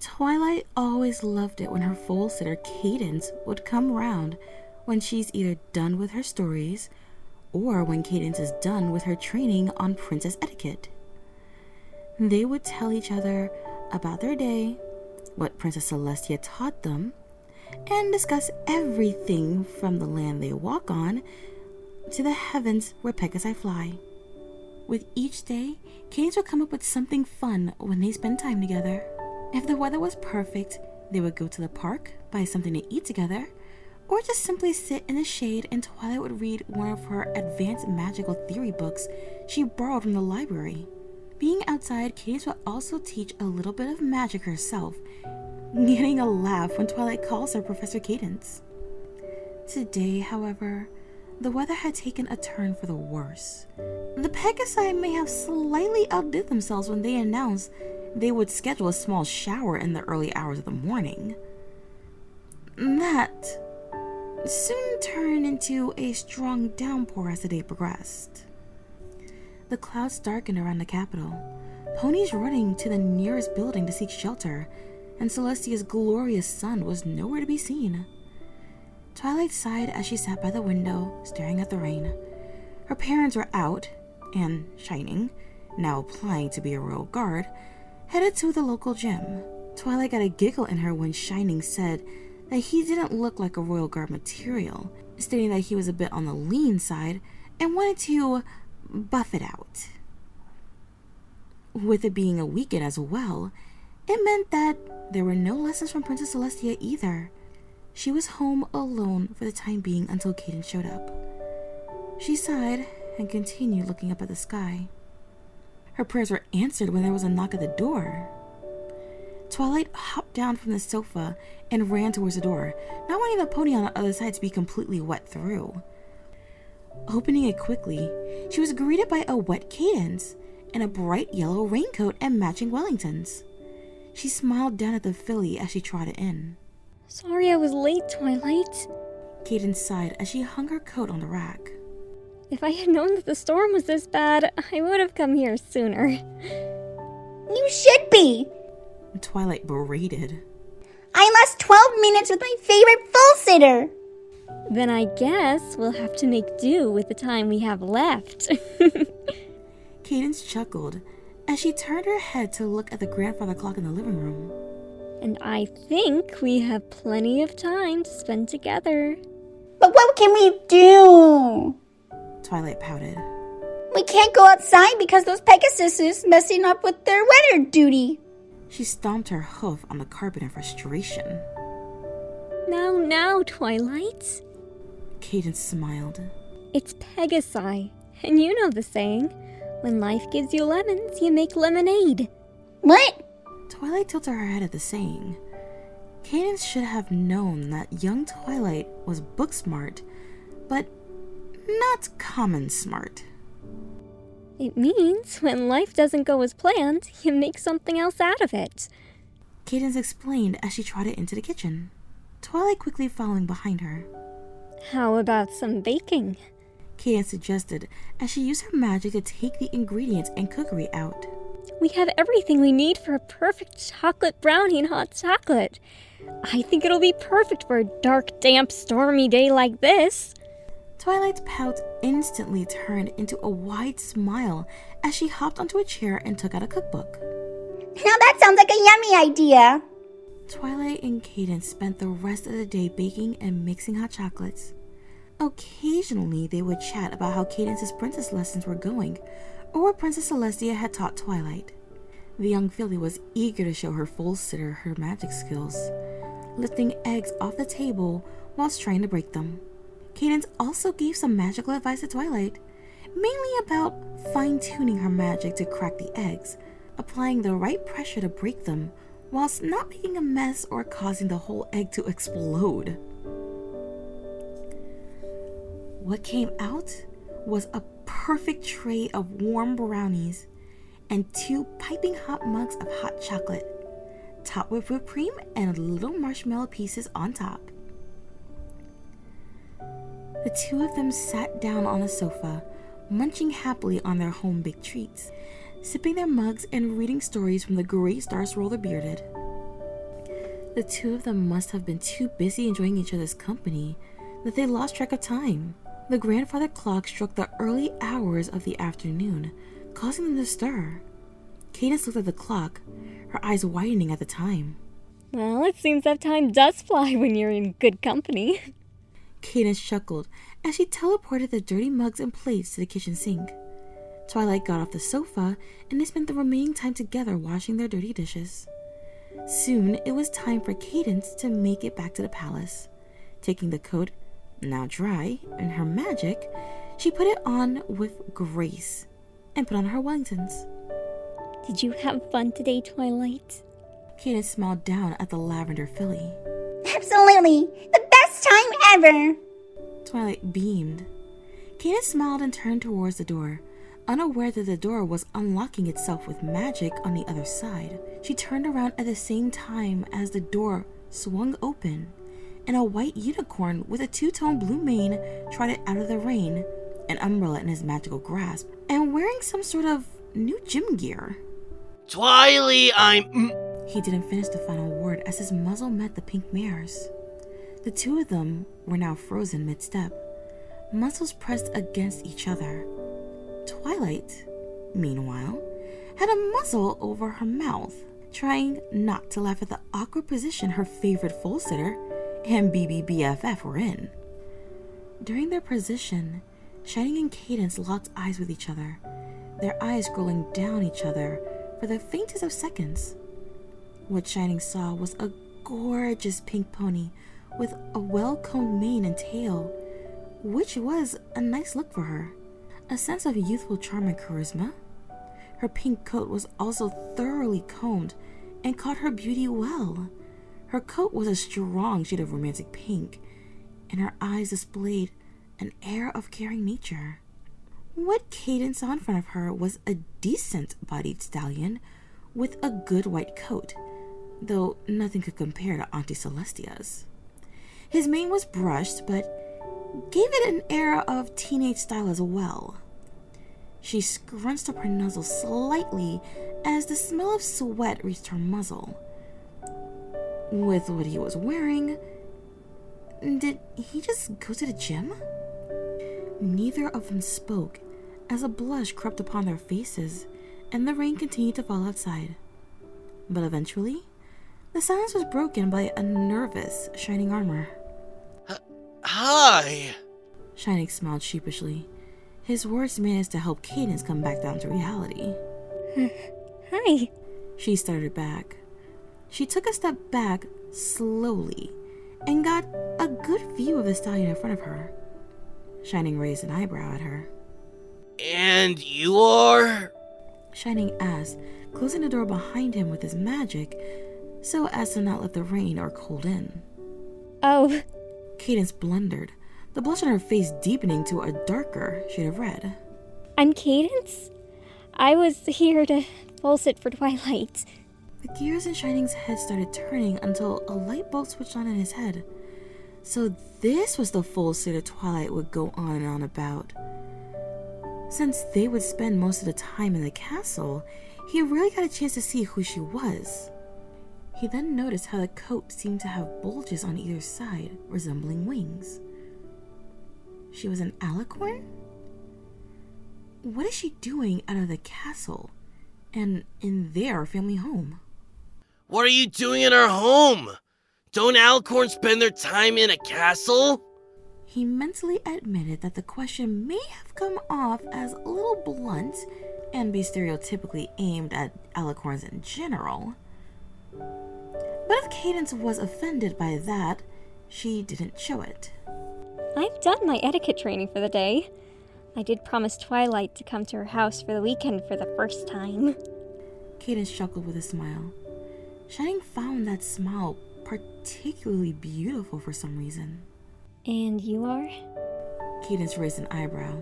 Twilight always loved it when her foal-sitter Cadance would come round when she's either done with her stories or when Cadance is done with her training on princess etiquette. They would tell each other about their day, what Princess Celestia taught them, and discuss everything from the land they walk on to the heavens where Pegasi fly. With each day, Cadance would come up with something fun when they spend time together. If the weather was perfect, they would go to the park, buy something to eat together, or just simply sit in the shade and Twilight would read one of her advanced magical theory books she borrowed from the library. Being outside, Cadance would also teach a little bit of magic herself, getting a laugh when Twilight calls her Professor Cadance. Today, however, the weather had taken a turn for the worse. The Pegasi may have slightly outdid themselves when they announced they would schedule a small shower in the early hours of the morning. That soon turned into a strong downpour as the day progressed. The clouds darkened around the capital, ponies running to the nearest building to seek shelter, and Celestia's glorious sun was nowhere to be seen. Twilight sighed as she sat by the window, staring at the rain. Her parents were out, and Shining, now applying to be a royal guard, headed to the local gym. Twilight got a giggle in her when Shining said that he didn't look like a royal guard material, stating that he was a bit on the lean side and wanted to buff it out. With it being a weekend as well, it meant that there were no lessons from Princess Celestia either. She was home alone for the time being until Cadance showed up. She sighed and continued looking up at the sky. Her prayers were answered when there was a knock at the door. Twilight hopped down from the sofa and ran towards the door, not wanting the pony on the other side to be completely wet through. Opening it quickly, she was greeted by a wet Cadance in a bright yellow raincoat and matching Wellingtons. She smiled down at the filly as she trotted in. Sorry I was late, Twilight. Cadance sighed as she hung her coat on the rack. If I had known that the storm was this bad, I would have come here sooner. You should be! Twilight berated. I lost 12 minutes with my favorite foal-sitter! Then I guess we'll have to make do with the time we have left. Cadance chuckled as she turned her head to look at the grandfather clock in the living room. And I think we have plenty of time to spend together. But what can we do? Twilight pouted. We can't go outside because those Pegasuses messing up with their weather duty. She stomped her hoof on the carpet in frustration. Now, Twilight. Cadance smiled. It's Pegasi, and you know the saying, when life gives you lemons, you make lemonade. What? Twilight tilted her head at the saying. Cadance should have known that young Twilight was book smart, but not common smart. It means when life doesn't go as planned, you make something else out of it. Cadance explained as she trotted into the kitchen, Twilight quickly following behind her. How about some baking? Cadance suggested as she used her magic to take the ingredients and cookery out. We have everything we need for a perfect chocolate brownie and hot chocolate. I think it'll be perfect for a dark, damp, stormy day like this. Twilight's pout instantly turned into a wide smile as she hopped onto a chair and took out a cookbook. Now that sounds like a yummy idea. Twilight and Cadance spent the rest of the day baking and mixing hot chocolates. Occasionally, they would chat about how Cadance's princess lessons were going, or what Princess Celestia had taught Twilight. The young filly was eager to show her foal-sitter her magic skills, lifting eggs off the table whilst trying to break them. Cadance also gave some magical advice to Twilight, mainly about fine-tuning her magic to crack the eggs, applying the right pressure to break them, whilst not making a mess or causing the whole egg to explode. What came out was a perfect tray of warm brownies and 2 piping hot mugs of hot chocolate, topped with whipped cream and little marshmallow pieces on top. The two of them sat down on the sofa, munching happily on their home-baked treats, sipping their mugs and reading stories from the great stars Roller Bearded. The two of them must have been too busy enjoying each other's company that they lost track of time. The grandfather clock struck the early hours of the afternoon, causing them to stir. Cadance looked at the clock, her eyes widening at the time. Well, it seems that time does fly when you're in good company. Cadance chuckled as she teleported the dirty mugs and plates to the kitchen sink. Twilight got off the sofa and they spent the remaining time together washing their dirty dishes. Soon it was time for Cadance to make it back to the palace. Taking the coat, now dry, in her magic, she put it on with grace and put on her Wellingtons. Did you have fun today, Twilight? Cadance smiled down at the lavender filly. Absolutely. The best time ever. Twilight beamed. Cadance smiled and turned towards the door, unaware that the door was unlocking itself with magic on the other side. She turned around at the same time as the door swung open, and a white unicorn with a two-tone blue mane trotted out of the rain, an umbrella in his magical grasp, and wearing some sort of new gym gear. Twilight, He didn't finish the final word as his muzzle met the pink mare's. The two of them were now frozen mid-step, muzzles pressed against each other. Twilight, meanwhile, had a muzzle over her mouth, trying not to laugh at the awkward position her favorite foal-sitter and BBBFF were in. During their position, Shining and Cadance locked eyes with each other, their eyes scrolling down each other for the faintest of seconds. What Shining saw was a gorgeous pink pony with a well-combed mane and tail, which was a nice look for her. A sense of youthful charm and charisma. Her pink coat was also thoroughly combed and caught her beauty well. Her coat was a strong shade of romantic pink, and her eyes displayed an air of caring nature. What Cadance saw in front of her was a decent-bodied stallion with a good white coat, though nothing could compare to Auntie Celestia's. His mane was brushed, but gave it an air of teenage style as well. She scrunched up her nozzle slightly as the smell of sweat reached her muzzle. With what he was wearing, did he just go to the gym? Neither of them spoke as a blush crept upon their faces and the rain continued to fall outside. But eventually, the silence was broken by a nervous Shining Armor. Hi. Shining smiled sheepishly. His words managed to help Cadance come back down to reality. Hi. She started back. She took a step back slowly and got a good view of the stallion in front of her. Shining raised an eyebrow at her. And you are? Shining asked, closing the door behind him with his magic so as to not let the rain or cold in. Oh. Cadance blundered, the blush on her face deepening to a darker shade of red. I'm Cadance. I was here to foal-sit for Twilight. The gears in Shining's head started turning until a light bulb switched on in his head. So this was the foal-sitter Twilight would go on and on about. Since they would spend most of the time in the castle, he really got a chance to see who she was. He then noticed how the coat seemed to have bulges on either side, resembling wings. She was an alicorn? What is she doing out of the castle and in their family home? What are you doing in our home? Don't alicorns spend their time in a castle? He mentally admitted that the question may have come off as a little blunt and be stereotypically aimed at alicorns in general. But if Cadance was offended by that, she didn't show it. I've done my etiquette training for the day. I did promise Twilight to come to her house for the weekend for the first time. Cadance chuckled with a smile. Shining found that smile particularly beautiful for some reason. And you are? Cadance raised an eyebrow.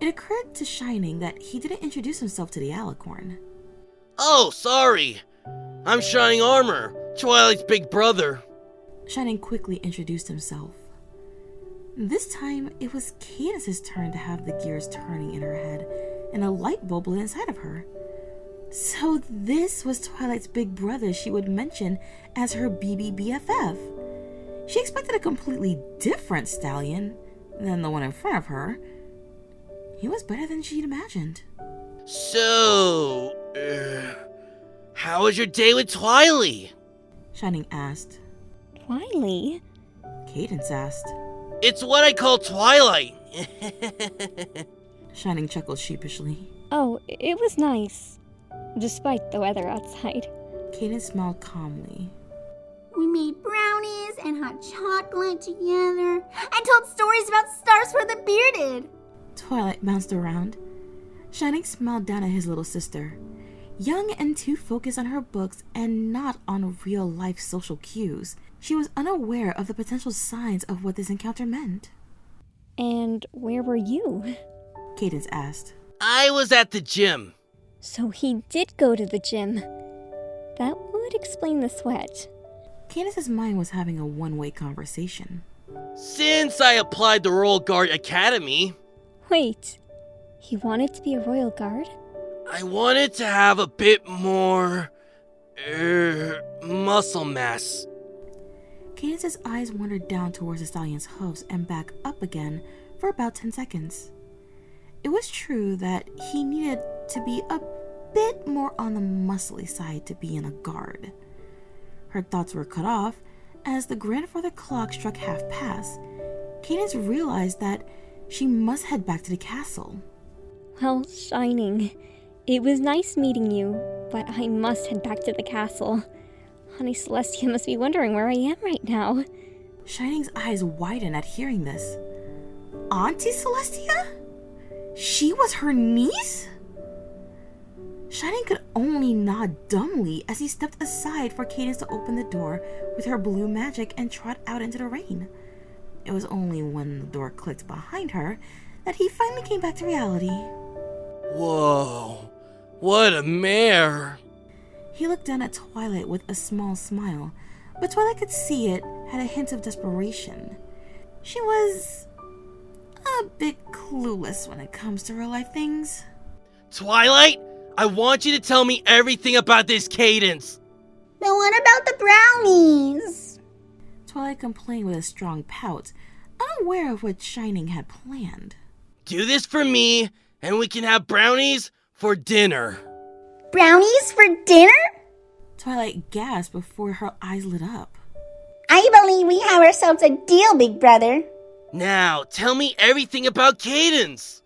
It occurred to Shining that he didn't introduce himself to the alicorn. Oh, sorry. I'm Shining Armor, Twilight's big brother. Shining quickly introduced himself. This time, it was Cadance's turn to have the gears turning in her head and a light bulb lit inside of her. So this was Twilight's big brother she would mention as her BBBFF. She expected a completely different stallion than the one in front of her. He was better than she'd imagined. So, how was your day with Twilight? Shining asked. Wiley? Cadance asked. It's what I call Twilight. Shining chuckled sheepishly. Oh, it was nice. Despite the weather outside. Cadance smiled calmly. We made brownies and hot chocolate together and told stories about stars for the bearded. Twilight bounced around. Shining smiled down at his little sister. Young and too focused on her books and not on real-life social cues, she was unaware of the potential signs of what this encounter meant. And where were you? Cadance asked. I was at the gym. So he did go to the gym. That would explain the sweat. Candace's mind was having a one-way conversation. Since I applied to Royal Guard Academy, Wait, he wanted to be a royal guard? I wanted to have a bit more, muscle mass. Cadance's eyes wandered down towards the stallion's hooves and back up again for about 10 seconds. It was true that he needed to be a bit more on the muscly side to be in a guard. Her thoughts were cut off as the grandfather clock struck 1/2 Cadance realized that she must head back to the castle. Well, Shining, it was nice meeting you, but I must head back to the castle. Honey Celestia must be wondering where I am right now. Shining's eyes widened at hearing this. Auntie Celestia? She was her niece? Shining could only nod dumbly as he stepped aside for Cadance to open the door with her blue magic and trot out into the rain. It was only when the door clicked behind her that he finally came back to reality. Whoa, what a mare. He looked down at Twilight with a small smile, but Twilight could see it had a hint of desperation. She was a bit clueless when it comes to real-life things. Twilight, I want you to tell me everything about this Cadance. But what about the brownies? Twilight complained with a strong pout, unaware of what Shining had planned. Do this for me, and we can have brownies for dinner. Brownies for dinner? Twilight gasped before her eyes lit up. I believe we have ourselves a deal, big brother. Now, tell me everything about Cadance.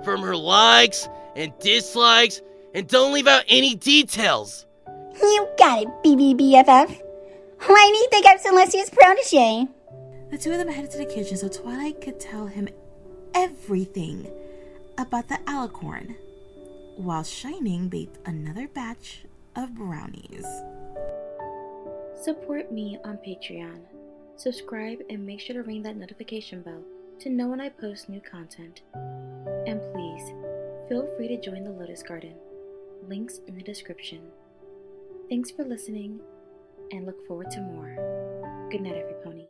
From her likes and dislikes, and don't leave out any details. You got it, BBBFF. Why do you think I'm Celestia's protege? The two of them headed to the kitchen so Twilight could tell him everything about the alicorn, while Shining baked another batch of brownies. Support me on Patreon. Subscribe and make sure to ring that notification bell to know when I post new content. And please, feel free to join the Lotus Garden. Links in the description. Thanks for listening, and look forward to more. Good night, every pony.